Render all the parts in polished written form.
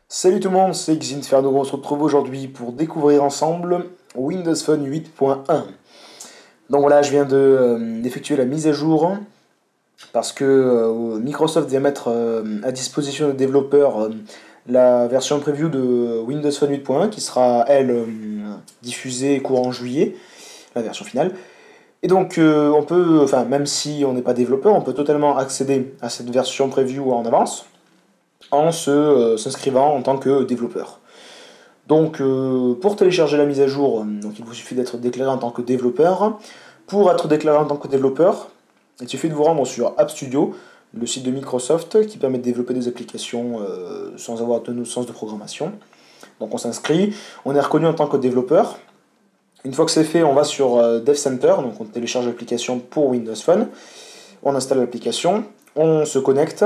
Salut tout le monde, c'est Xinferno, on se retrouve aujourd'hui pour découvrir ensemble Windows Phone 8.1. Donc voilà, je viens d'effectuer la mise à jour parce que Microsoft vient mettre à disposition des développeurs la version preview de Windows Phone 8.1 qui sera, elle, diffusée courant juillet, la version finale. Et donc on peut, enfin même si on n'est pas développeur, on peut totalement accéder à cette version preview en avance en s'inscrivant en tant que développeur. Donc pour télécharger la mise à jour, donc il vous suffit d'être déclaré en tant que développeur. Pour être déclaré en tant que développeur, il suffit de vous rendre sur App Studio, le site de Microsoft qui permet de développer des applications sans avoir de sens de programmation. Donc on s'inscrit, on est reconnu en tant que développeur. Une fois que c'est fait, on va sur Dev Center, donc on télécharge l'application pour Windows Phone. On installe l'application, on se connecte.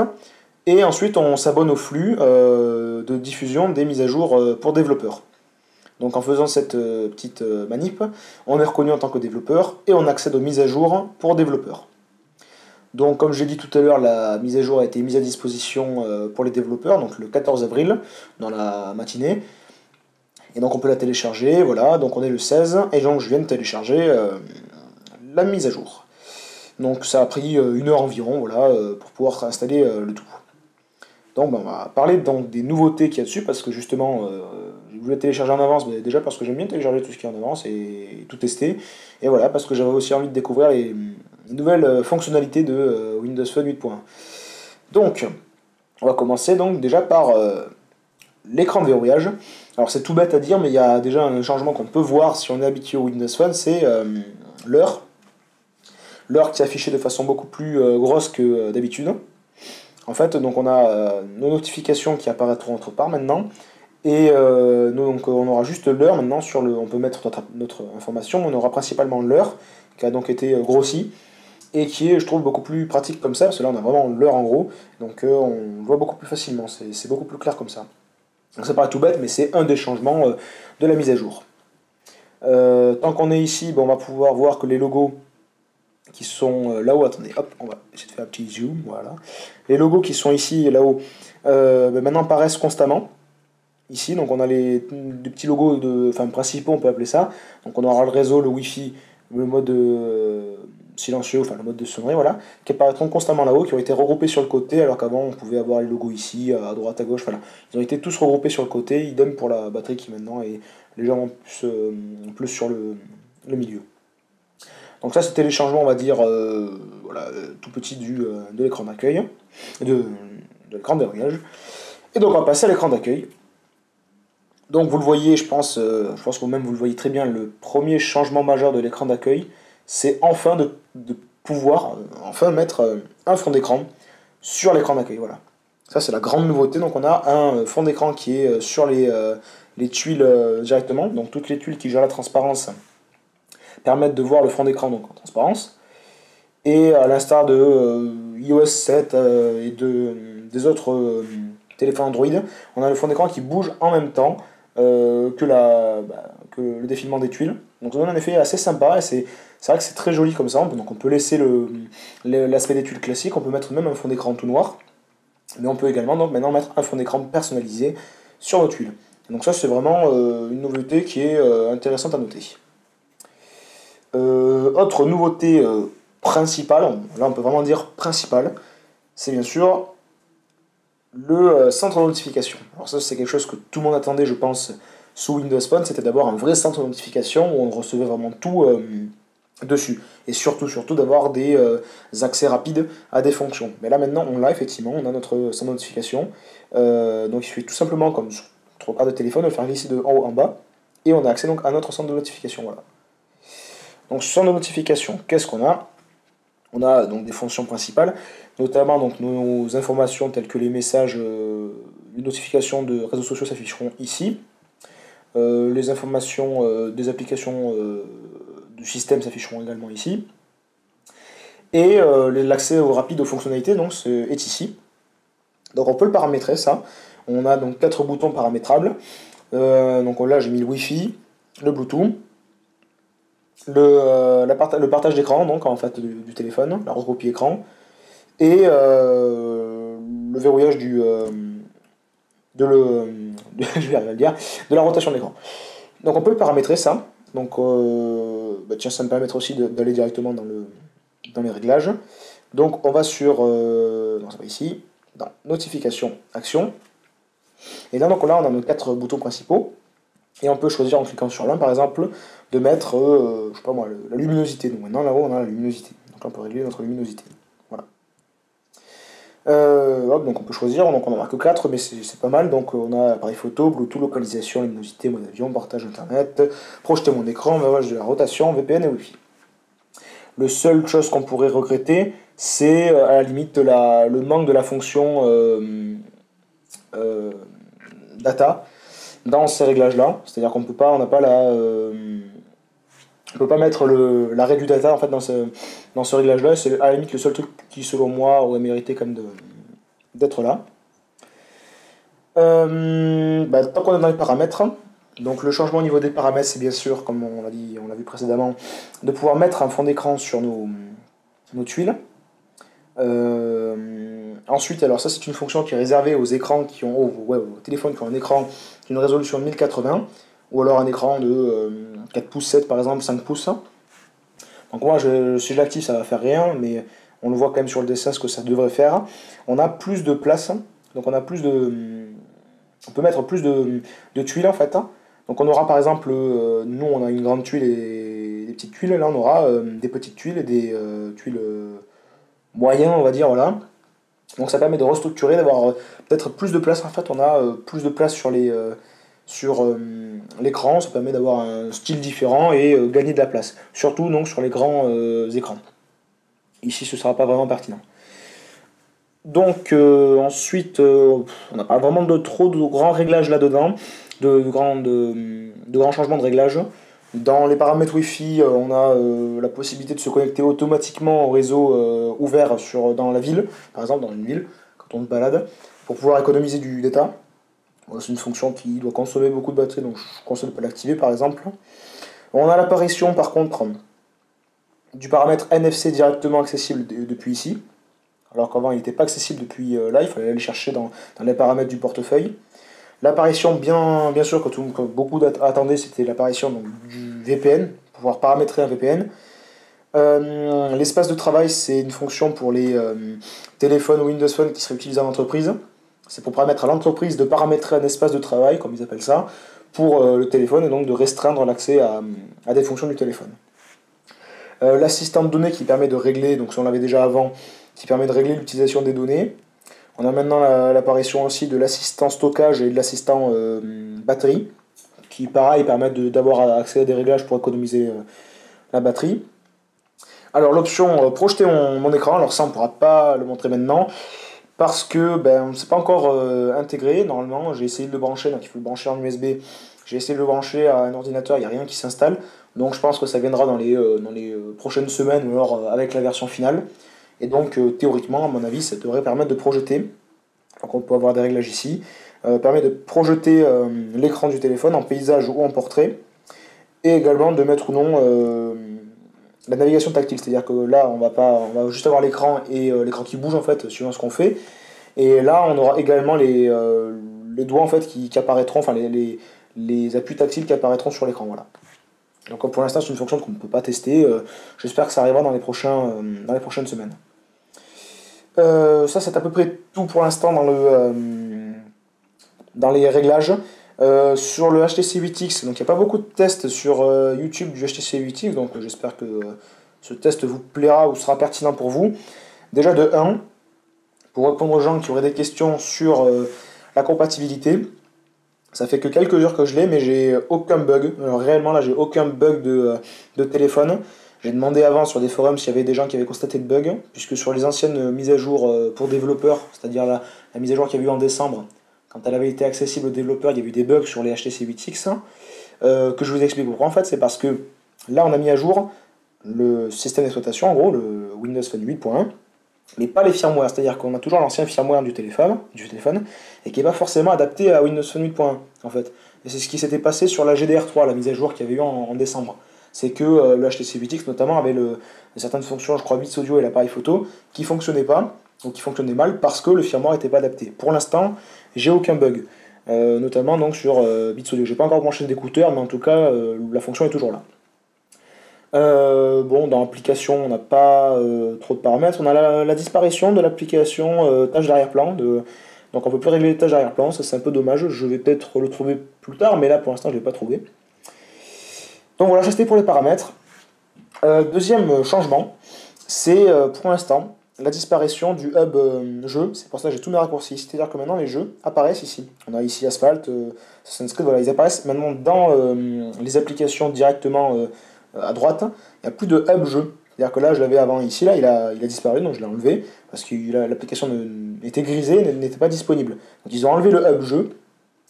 Et ensuite, on s'abonne au flux de diffusion des mises à jour pour développeurs. Donc en faisant cette petite manip, on est reconnu en tant que développeur et on accède aux mises à jour pour développeurs. Donc comme j'ai dit tout à l'heure, la mise à jour a été mise à disposition pour les développeurs, donc le 14 avril, dans la matinée. Et donc on peut la télécharger, voilà, donc on est le 16, et donc je viens de télécharger la mise à jour. Donc ça a pris 1 heure environ, voilà, pour pouvoir installer le tout. Donc on va parler donc des nouveautés qu'il y a dessus, parce que justement, je voulais télécharger en avance, mais déjà parce que j'aime bien télécharger tout ce qui est en avance et tout tester. Et voilà, parce que j'avais aussi envie de découvrir les nouvelles fonctionnalités de Windows Phone 8.1. Donc, on va commencer donc déjà par l'écran de verrouillage. Alors c'est tout bête à dire, mais il y a déjà un changement qu'on peut voir si on est habitué au Windows Phone, c'est l'heure. L'heure qui est affichée de façon beaucoup plus grosse que d'habitude. En fait, donc on a nos notifications qui apparaîtront autre part maintenant, et donc on aura juste l'heure maintenant sur le. On peut mettre notre information, on aura principalement l'heure qui a donc été grossie et qui est, je trouve, beaucoup plus pratique comme ça, parce que là on a vraiment l'heure en gros, donc on le voit beaucoup plus facilement, c'est beaucoup plus clair comme ça. Donc ça paraît tout bête, mais c'est un des changements de la mise à jour. Tant qu'on est ici, on va pouvoir voir que les logos qui sont là-haut, attendez, hop, on va essayer de faire un petit zoom, voilà. Les logos qui sont ici et là-haut, maintenant apparaissent constamment. Ici, donc on a des petits logos principaux, on peut appeler ça. Donc on aura le réseau, le Wi-Fi, le mode silencieux, enfin le mode de sonnerie, voilà, qui apparaîtront constamment là-haut, qui ont été regroupés sur le côté, alors qu'avant on pouvait avoir les logos ici, à droite, à gauche, voilà. Ils ont été tous regroupés sur le côté, idem pour la batterie qui maintenant est légèrement plus sur le milieu. Donc ça c'était les changements, on va dire, voilà, tout petit de l'écran d'accueil, de l'écran de verrouillage. Et donc on va passer à l'écran d'accueil. Donc vous le voyez, je pense que même vous le voyez très bien, le premier changement majeur de l'écran d'accueil, c'est enfin de pouvoir enfin mettre un fond d'écran sur l'écran d'accueil. Voilà. Ça c'est la grande nouveauté. Donc on a un fond d'écran qui est sur les tuiles directement, donc toutes les tuiles qui gèrent la transparence permettent de voir le fond d'écran donc en transparence. Et à l'instar de iOS 7 et des autres téléphones Android, on a le fond d'écran qui bouge en même temps que le défilement des tuiles. Donc ça donne un effet assez sympa et c'est vrai que c'est très joli comme ça. Donc on peut laisser l'aspect des tuiles classique, on peut mettre même un fond d'écran tout noir, mais on peut également donc maintenant mettre un fond d'écran personnalisé sur nos tuiles. Donc ça c'est vraiment une nouveauté qui est intéressante à noter. Autre nouveauté principale, là on peut vraiment dire principale, c'est bien sûr le centre de notification. Alors ça c'est quelque chose que tout le monde attendait je pense sous Windows Phone, c'était d'avoir un vrai centre de notification où on recevait vraiment tout dessus. Et surtout d'avoir des accès rapides à des fonctions. Mais là maintenant on l'a effectivement, on a notre centre de notification. Donc il suffit tout simplement comme sur notre carte de téléphone de faire glisser de en haut en bas et on a accès donc à notre centre de notification. Voilà. Donc sur nos notifications, qu'est-ce qu'on a? On a donc des fonctions principales, notamment donc nos informations telles que les messages, les notifications de réseaux sociaux s'afficheront ici. Les informations des applications du système s'afficheront également ici. Et l'accès rapide aux fonctionnalités donc, est ici. Donc on peut le paramétrer ça. On a donc 4 boutons paramétrables. Donc là j'ai mis le Wi-Fi. le Bluetooth, le partage d'écran donc en fait du téléphone, la recopie écran, et le verrouillage je vais arriver à le dire, de la rotation de l'écran. Donc on peut paramétrer ça. Donc tiens, ça me permettra aussi d'aller directement dans les réglages. Donc on va sur non, ça va ici, dans notification, action. Et là, donc, là on a nos 4 boutons principaux. Et on peut choisir en cliquant sur l'un par exemple de mettre, je sais pas moi, la luminosité. Donc maintenant là-haut on a la luminosité. Donc là on peut régler notre luminosité. Voilà. Donc on peut choisir, donc on en a que 4, mais c'est pas mal. Donc on a appareil photo, Bluetooth, localisation, luminosité, mode avion, partage internet, projeter mon écran, verrouillage de la rotation, VPN et Wi-Fi. Le seul chose qu'on pourrait regretter, c'est à la limite le manque de la fonction euh, data dans ces réglages-là. C'est-à-dire qu'on peut pas, on n'a pas on peut pas mettre l'arrêt du data en fait dans ce réglage-là. C'est à la limite le seul truc qui, selon moi, aurait mérité quand même d'être là. Tant qu'on est dans les paramètres, donc le changement au niveau des paramètres, c'est bien sûr, comme on l'a vu précédemment, de pouvoir mettre un fond d'écran sur nos tuiles. Ensuite, alors ça c'est une fonction qui est réservée aux écrans qui ont, aux téléphones qui ont un écran d'une résolution de 1080, ou alors un écran de 4 pouces 7 par exemple, 5 pouces. Donc moi, si je l'active, ça va faire rien, mais on le voit quand même sur le dessin ce que ça devrait faire. On a plus de place, donc on peut mettre plus de tuiles en fait. Donc on aura par exemple, nous on a une grande tuile et des petites tuiles, là on aura des petites tuiles et des tuiles moyennes on va dire, voilà. Donc ça permet de restructurer, d'avoir peut-être plus de place en fait, on a plus de place sur l'écran, ça permet d'avoir un style différent et gagner de la place. Surtout donc sur les grands écrans. Ici ce ne sera pas vraiment pertinent. Donc ensuite, on n'a pas vraiment trop de grands réglages là-dedans, de grands changements de réglage. Dans les paramètres Wi-Fi, on a la possibilité de se connecter automatiquement au réseau ouvert dans la ville, par exemple dans une ville, quand on se balade, pour pouvoir économiser du data. C'est une fonction qui doit consommer beaucoup de batterie, donc je conseille de ne pas l'activer par exemple. On a l'apparition par contre du paramètre NFC directement accessible depuis ici, alors qu'avant il n'était pas accessible depuis là, il fallait aller chercher dans les paramètres du portefeuille. L'apparition, bien sûr, que beaucoup attendaient, c'était l'apparition du VPN, pouvoir paramétrer un VPN. L'espace de travail, c'est une fonction pour les téléphones Windows Phone qui seraient utilisés en entreprise. C'est pour permettre à l'entreprise de paramétrer un espace de travail, comme ils appellent ça, pour le téléphone, et donc de restreindre l'accès à des fonctions du téléphone. L'assistant de données qui permet de régler, donc si on l'avait déjà avant, qui permet de régler l'utilisation des données. On a maintenant l'apparition aussi de l'assistant stockage et de l'assistant batterie, qui pareil permettent d'avoir accès à des réglages pour économiser la batterie. Alors l'option projeter mon écran, alors ça on ne pourra pas le montrer maintenant, parce que c'est pas encore intégré normalement. J'ai essayé de le brancher, donc il faut le brancher en USB. J'ai essayé de le brancher à un ordinateur, il n'y a rien qui s'installe. Donc je pense que ça viendra dans les prochaines semaines ou alors avec la version finale. Et donc théoriquement, à mon avis, ça devrait permettre de projeter. Donc on peut avoir des réglages ici. Permet de projeter l'écran du téléphone en paysage ou en portrait. Et également de mettre ou non la navigation tactile. C'est-à-dire que là, on va juste avoir l'écran et l'écran qui bouge en fait, suivant ce qu'on fait. Et là, on aura également les doigts en fait qui apparaîtront, enfin les appuis tactiles qui apparaîtront sur l'écran. Voilà. Donc pour l'instant, c'est une fonction qu'on ne peut pas tester. J'espère que ça arrivera dans les prochaines semaines. Ça, c'est à peu près tout pour l'instant dans les réglages. Sur le HTC 8X, donc il n'y a pas beaucoup de tests sur YouTube du HTC 8X, donc j'espère que ce test vous plaira ou sera pertinent pour vous. Déjà de 1, pour répondre aux gens qui auraient des questions sur la compatibilité, ça fait que quelques heures que je l'ai, mais j'ai aucun bug. Alors, réellement, là, j'ai aucun bug de téléphone. J'ai demandé avant sur des forums s'il y avait des gens qui avaient constaté de bugs, puisque sur les anciennes mises à jour pour développeurs, c'est-à-dire la mise à jour qu'il y a eu en décembre, quand elle avait été accessible aux développeurs, il y a eu des bugs sur les HTC 8X, que je vous explique pourquoi. En fait, c'est parce que là, on a mis à jour le système d'exploitation, en gros, le Windows Phone 8.1, mais pas les firmware, c'est-à-dire qu'on a toujours l'ancien firmware du téléphone, et qui n'est pas forcément adapté à Windows Phone 8.1, en fait. et c'est ce qui s'était passé sur la GDR3, la mise à jour qu'il y avait eu en décembre. C'est que le HTC 8X notamment avait certaines fonctions, je crois bits audio et l'appareil photo, qui ne fonctionnaient pas, ou qui fonctionnaient mal parce que le firmware n'était pas adapté. Pour l'instant, j'ai aucun bug, notamment donc sur bits audio. J'ai pas encore branché d'écouteurs, mais en tout cas, la fonction est toujours là. Bon, dans l'application, on n'a pas trop de paramètres. On a la disparition de l'application tâches d'arrière-plan. Donc on peut plus régler les tâches d'arrière-plan, ça c'est un peu dommage. Je vais peut-être le trouver plus tard, mais là pour l'instant je ne l'ai pas trouvé. Donc voilà, ça c'était pour les paramètres. Deuxième changement, c'est pour l'instant la disparition du hub jeu. C'est pour ça que j'ai tous mes raccourcis. C'est-à-dire que maintenant les jeux apparaissent ici. On a ici Asphalt, Assassin's Creed, voilà, ils apparaissent maintenant dans les applications directement à droite. Il n'y a plus de hub jeu. C'est-à-dire que là, je l'avais avant ici, là, il a disparu, donc je l'ai enlevé, parce que l'application était grisée, n'était pas disponible. Donc ils ont enlevé le hub jeu,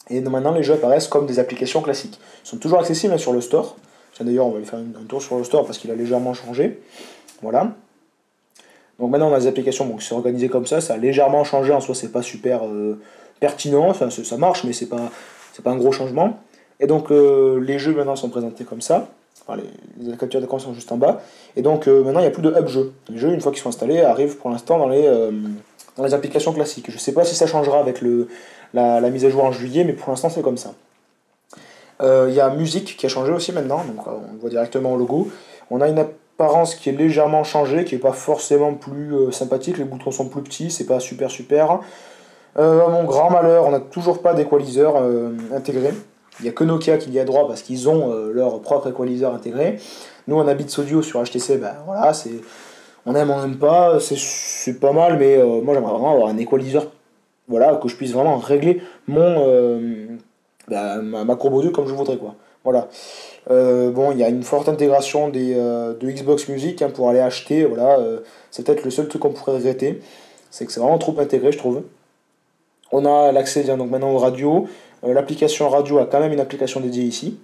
et maintenant les jeux apparaissent comme des applications classiques. Ils sont toujours accessibles sur le store. D'ailleurs, on va aller faire un tour sur le store, parce qu'il a légèrement changé. Voilà. Donc maintenant, on a des applications qui sont organisées comme ça a légèrement changé, en soi, c'est pas super pertinent, enfin, ça marche, mais c'est pas un gros changement. Et donc, les jeux maintenant sont présentés comme ça. Enfin, les captures d'écran sont juste en bas. Et donc maintenant il n'y a plus de hub jeu. Les jeux, une fois qu'ils sont installés, arrivent pour l'instant dans les applications classiques. Je ne sais pas si ça changera avec la mise à jour en juillet, mais pour l'instant c'est comme ça. Il y a musique qui a changé aussi maintenant, donc on voit directement le logo. On a une apparence qui est légèrement changée, qui n'est pas forcément plus sympathique. Les boutons sont plus petits, c'est pas super. À mon grand malheur, on n'a toujours pas d'équaliseur intégré. Il n'y a que Nokia qui y a droit parce qu'ils ont leur propre équaliseur intégré. Nous, on a Beats Audio sur HTC, ben voilà, on aime, on n'aime pas, c'est pas mal, mais moi j'aimerais vraiment avoir un équaliseur, voilà, que je puisse vraiment régler ma courbe audio comme je voudrais, quoi. Voilà. Bon, il y a une forte intégration de Xbox Music pour aller acheter, voilà, c'est peut-être le seul truc qu'on pourrait regretter, c'est que c'est vraiment trop intégré, je trouve. On a l'accès donc maintenant aux radios. L'application radio a quand même une application dédiée ici.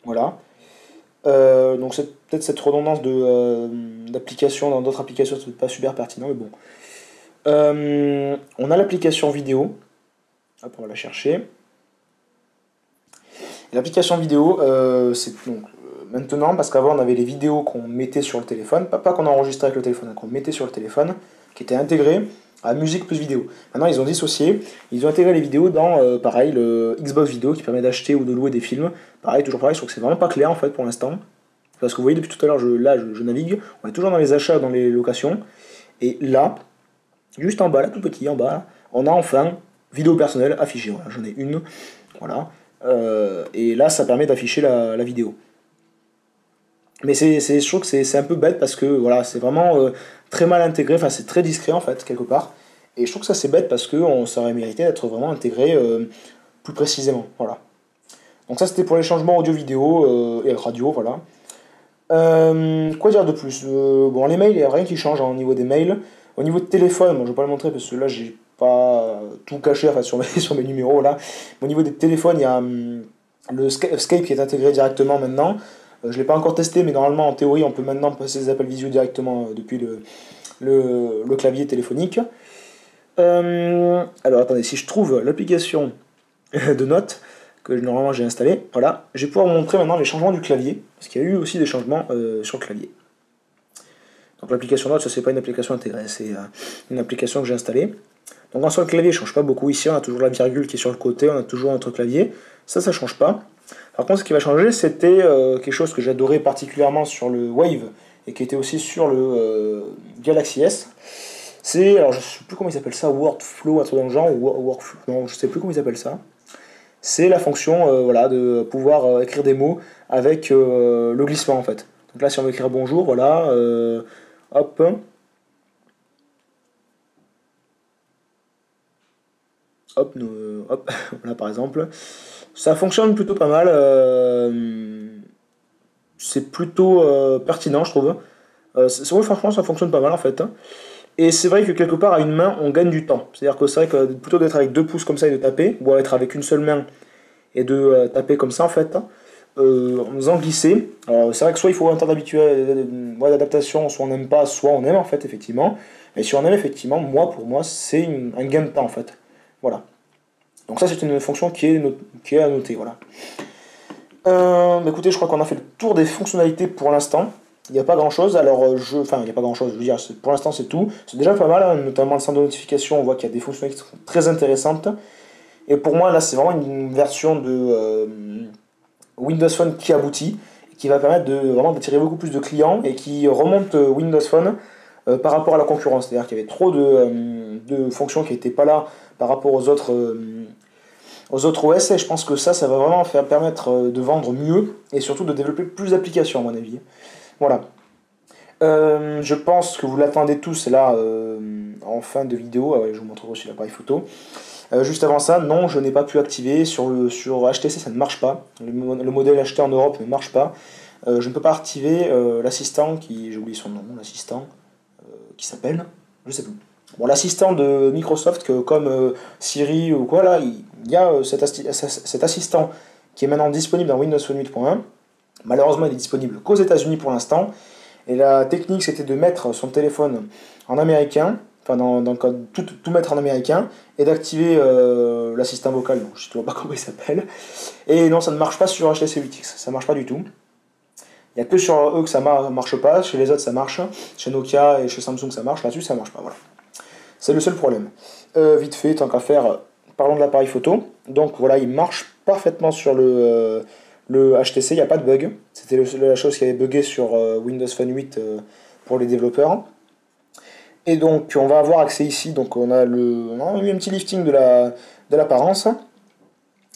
Voilà. Donc c'est peut-être cette redondance d'application dans d'autres applications, c'est pas super pertinent, mais bon. On a l'application vidéo. Hop, on va la chercher. L'application vidéo, c'est donc maintenant, parce qu'avant on avait les vidéos qu'on mettait sur le téléphone, pas qu'on enregistrait avec le téléphone, qu'on mettait sur le téléphone, qui étaient intégrées à musique plus vidéo. Maintenant ils ont dissocié, ils ont intégré les vidéos dans pareil le Xbox Vidéo qui permet d'acheter ou de louer des films. Toujours pareil, je trouve que c'est vraiment pas clair en fait pour l'instant. Parce que vous voyez depuis tout à l'heure, je navigue, on est toujours dans les achats, dans les locations, et là, juste en bas, là tout petit en bas, là, on a enfin vidéo personnelle affichée. Voilà, j'en ai une, voilà. Et là ça permet d'afficher la vidéo. Mais je trouve que c'est un peu bête parce que voilà, c'est vraiment très mal intégré, enfin c'est très discret en fait, quelque part. Et je trouve que ça c'est bête parce qu'on aurait mérité d'être vraiment intégré plus précisément. Voilà. Donc ça c'était pour les changements audio-vidéo et radio, voilà. Quoi dire de plus bon, les mails, il n'y a rien qui change au niveau des mails. Au niveau de téléphone, bon, je ne vais pas le montrer parce que là j'ai pas tout caché enfin, sur mes numéros. Là. Au niveau des téléphones, il y a le Skype qui est intégré directement maintenant. Je ne l'ai pas encore testé, mais normalement, en théorie, on peut maintenant passer des appels visio directement depuis le clavier téléphonique. Alors, attendez, si je trouve l'application de notes que normalement j'ai installée, voilà, je vais pouvoir vous montrer maintenant les changements du clavier, parce qu'il y a eu aussi des changements sur le clavier. Donc l'application notes, ça c'est pas une application intégrée, c'est une application que j'ai installée. Donc en soi, le clavier ne change pas beaucoup. Ici, on a toujours la virgule qui est sur le côté, on a toujours notre clavier. Ça ne change pas. Par contre, ce qui va changer, c'était quelque chose que j'adorais particulièrement sur le Wave et qui était aussi sur le Galaxy S. Alors je ne sais plus comment ils appellent ça, Workflow, un truc dans le genre, ou Workflow, non, je ne sais plus comment ils appellent ça. C'est la fonction voilà, de pouvoir écrire des mots avec le glissement en fait. Donc là, si on veut écrire bonjour, voilà, hop. Hop, voilà par exemple. Ça fonctionne plutôt pas mal. C'est plutôt pertinent, je trouve. Ouais, franchement, ça fonctionne pas mal en fait. Et c'est vrai que quelque part, à une main, on gagne du temps. C'est-à-dire que c'est vrai que plutôt d'être avec 2 pouces comme ça et de taper, ou être avec une seule main et de taper comme ça en fait, en faisant glisser. Alors c'est vrai que soit il faut un temps d'adaptation, soit on n'aime pas, soit on aime en fait, effectivement. Et si on aime, effectivement, pour moi, c'est un gain de temps en fait. Voilà. Donc ça c'est une fonction qui est à noter, voilà. Écoutez, je crois qu'on a fait le tour des fonctionnalités pour l'instant. Il n'y a pas grand chose, alors il n'y a pas grand chose, je veux dire, pour l'instant c'est tout. C'est déjà pas mal, hein, notamment le centre de notification, on voit qu'il y a des fonctionnalités qui sont très intéressantes. Et pour moi, là, c'est vraiment une version de Windows Phone qui aboutit, qui va permettre de vraiment d'attirer beaucoup plus de clients et qui remonte Windows Phone par rapport à la concurrence. C'est-à-dire qu'il y avait trop de fonctions qui n'étaient pas là par rapport aux autres OS, et je pense que ça va vraiment permettre de vendre mieux et surtout de développer plus d'applications, à mon avis. Voilà. Je pense que vous l'attendez tous là en fin de vidéo. Je vous montrerai aussi l'appareil photo. Juste avant ça, non, je n'ai pas pu activer. Sur HTC, ça ne marche pas. Le modèle acheté en Europe ne marche pas. Je ne peux pas activer l'assistant j'ai oublié son nom, l'assistant qui s'appelle, je sais plus. Bon, l'assistant de Microsoft, comme Siri ou quoi, là, il y a cet assistant qui est maintenant disponible dans Windows Phone 8.1. Malheureusement, il est disponible qu'aux États-Unis pour l'instant. Et la technique, c'était de mettre son téléphone en américain, enfin tout mettre en américain, et d'activer l'assistant vocal, donc je ne sais pas comment il s'appelle. Et non, ça ne marche pas sur HTC 8X, ça ne marche pas du tout. Il n'y a que sur eux que ça marche pas, chez les autres ça marche, chez Nokia et chez Samsung ça marche, là-dessus ça marche pas, voilà. C'est le seul problème. Vite fait, tant qu'à faire, parlons de l'appareil photo. Donc voilà, il marche parfaitement sur le HTC, il n'y a pas de bug. C'était la chose qui avait bugué sur Windows Phone 8 pour les développeurs. Et donc on va avoir accès ici, donc on a eu un petit lifting de l'apparence.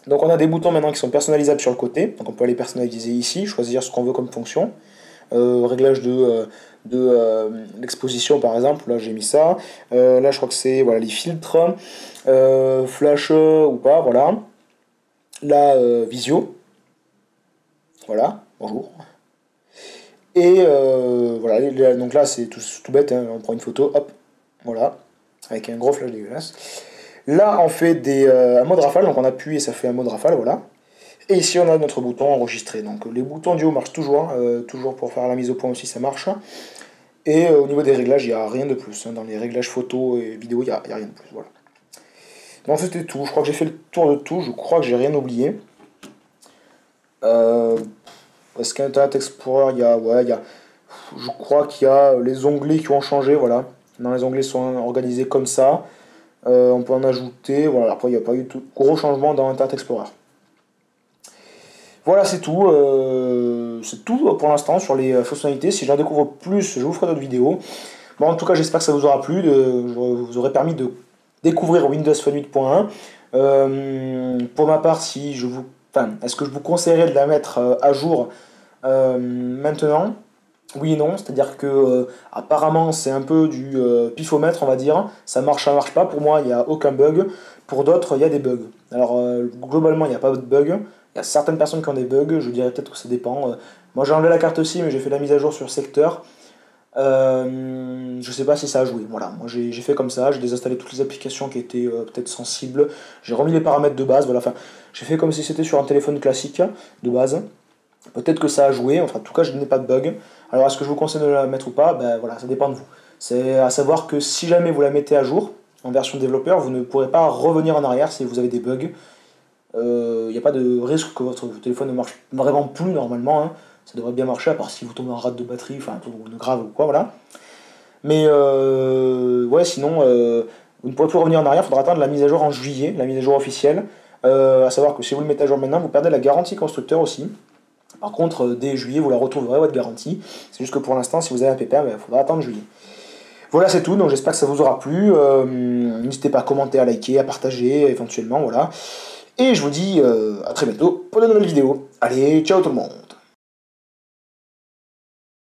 Donc on a des boutons maintenant qui sont personnalisables sur le côté, donc on peut les personnaliser ici, choisir ce qu'on veut comme fonction. Réglage de l'exposition par exemple, là j'ai mis ça. Là je crois que c'est voilà, les filtres, flash ou pas, voilà. Là visio, voilà, bonjour. Et voilà, donc là c'est tout bête, hein, on prend une photo, hop, voilà, avec un gros flash dégueulasse. Là on fait un mode rafale, donc on appuie et ça fait un mode rafale, voilà. Et ici on a notre bouton enregistrer. Donc les boutons du haut marchent toujours, toujours pour faire la mise au point aussi ça marche. Et au niveau des réglages, il n'y a rien de plus. Dans les réglages photo et vidéo, il n'y a rien de plus. Voilà. Donc c'était tout. Je crois que j'ai fait le tour de tout. Je crois que j'ai rien oublié. Est-ce qu'Internet Explorer, je crois qu'il y a les onglets qui ont changé. Voilà. Dans les onglets sont organisés comme ça. On peut en ajouter. Voilà. Après, il n'y a pas eu de gros changements dans Internet Explorer. Voilà, c'est tout. C'est tout pour l'instant sur les fonctionnalités. Si j'en découvre plus, je vous ferai d'autres vidéos. Bon, en tout cas, j'espère que ça vous aura plu. Vous aurez permis de découvrir Windows Phone 8.1. Pour ma part, est-ce que je vous conseillerais de la mettre à jour maintenant? Oui et non, c'est-à-dire que apparemment c'est un peu du pifomètre, on va dire. Ça marche pas. Pour moi, il n'y a aucun bug. Pour d'autres, il y a des bugs. Alors, globalement, il n'y a pas de bug. Il y a certaines personnes qui ont des bugs, je dirais peut-être que ça dépend. Moi j'ai enlevé la carte SIM, mais j'ai fait la mise à jour sur secteur. Je sais pas si ça a joué. Voilà, moi j'ai fait comme ça, j'ai désinstallé toutes les applications qui étaient peut-être sensibles. J'ai remis les paramètres de base, voilà. Enfin, j'ai fait comme si c'était sur un téléphone classique de base. Peut-être que ça a joué, enfin en tout cas je n'ai pas de bug. Alors est-ce que je vous conseille de la mettre ou pas? Ben voilà, ça dépend de vous. C'est à savoir que si jamais vous la mettez à jour en version développeur, vous ne pourrez pas revenir en arrière si vous avez des bugs. Il n'y a pas de risque que votre téléphone ne marche vraiment plus normalement, hein. Ça devrait bien marcher, à part si vous tombez en rate de batterie, enfin un truc de grave ou quoi, voilà. Mais ouais, sinon, vous ne pourrez plus revenir en arrière, il faudra attendre la mise à jour en juillet, la mise à jour officielle. À savoir que si vous le mettez à jour maintenant, vous perdez la garantie constructeur aussi. Par contre, dès juillet, vous la retrouverez, votre garantie. C'est juste que pour l'instant, si vous avez un pépin, il faudra attendre juillet. Voilà, c'est tout, donc j'espère que ça vous aura plu. N'hésitez pas à commenter, à liker, à partager éventuellement, voilà. Et je vous dis à très bientôt pour de nouvelles vidéos. Allez, ciao tout le monde!